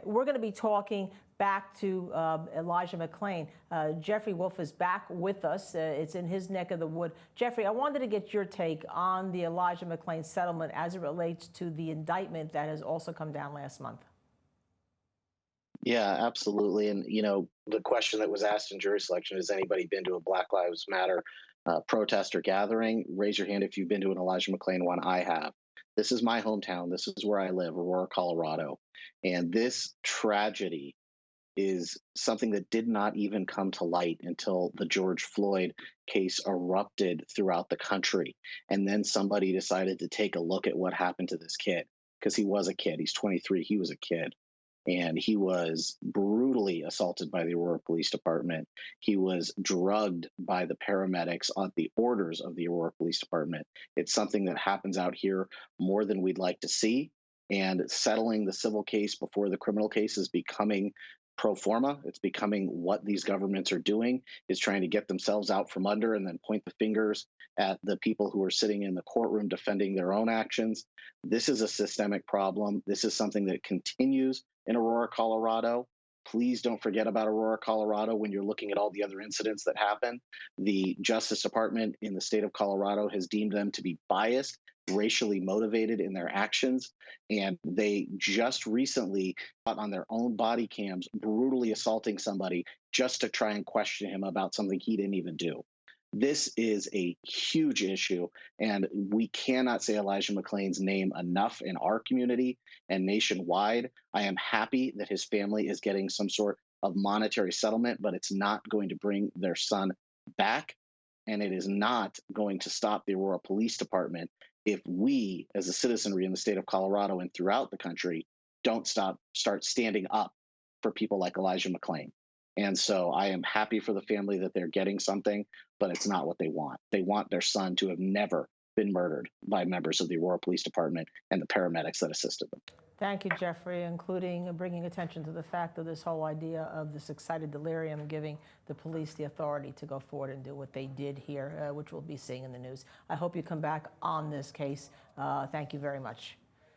We're going to be talking back to Elijah McClain. Jeffrey Wolf is back with us. It's in his neck of the wood. Jeffrey, I wanted to get your take on the Elijah McClain settlement as it relates to the indictment that has also come down last month. Yeah, absolutely. And, the question that was asked in jury selection, has anybody been to a Black Lives Matter protest or gathering? Raise your hand if you've been to an Elijah McClain one. I have. This is my hometown. This is where I live, Aurora, Colorado. And this tragedy is something that did not even come to light until the George Floyd case erupted throughout the country. And then somebody decided to take a look at what happened to this kid, because he was a kid. He's 23. He was a kid. And he was brutally assaulted by the Aurora Police Department. He was drugged by the paramedics on the orders of the Aurora Police Department. It's something that happens out here more than we'd like to see. And settling the civil case before the criminal case is becoming pro forma. It's becoming what these governments are doing, is trying to get themselves out from under and then point the fingers at the people who are sitting in the courtroom defending their own actions. This is a systemic problem. This is something that continues in Aurora, Colorado. Please don't forget about Aurora, Colorado when you're looking at all the other incidents that happen. The Justice Department in the state of Colorado has deemed them to be biased, racially motivated in their actions. And they just recently caught on their own body cams brutally assaulting somebody just to try and question him about something he didn't even do. This is a huge issue, and we cannot say Elijah McClain's name enough in our community and nationwide. I am happy that his family is getting some sort of monetary settlement, but it's not going to bring their son back, and it is not going to stop the Aurora Police Department if we, as a citizenry in the state of Colorado and throughout the country, don't start standing up for people like Elijah McClain. And so I am happy for the family that they're getting something, but it's not what they want. They want their son to have never been murdered by members of the Aurora Police Department and the paramedics that assisted them. Thank you, Jeffrey, including bringing attention to the fact of this whole idea of this excited delirium, giving the police the authority to go forward and do what they did here, which we'll be seeing in the news. I hope you come back on this case. Thank you very much.